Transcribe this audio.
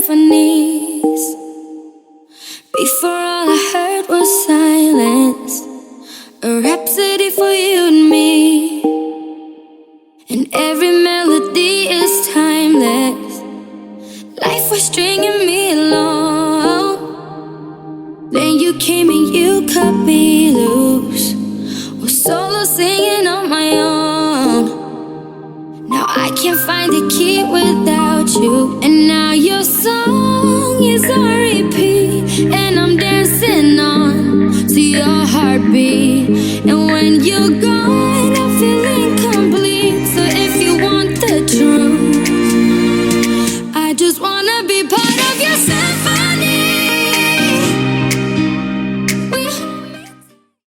symphonies. Before all I heard was silence, a rhapsody for you and me. And every melody is timeless. Life was stringing me along. Then you came and you cut me loose. Was solo singing on my own. Now I can't find the key without you. And now your song is on repeat, and I'm dancing on to your heartbeat. And when you're gone,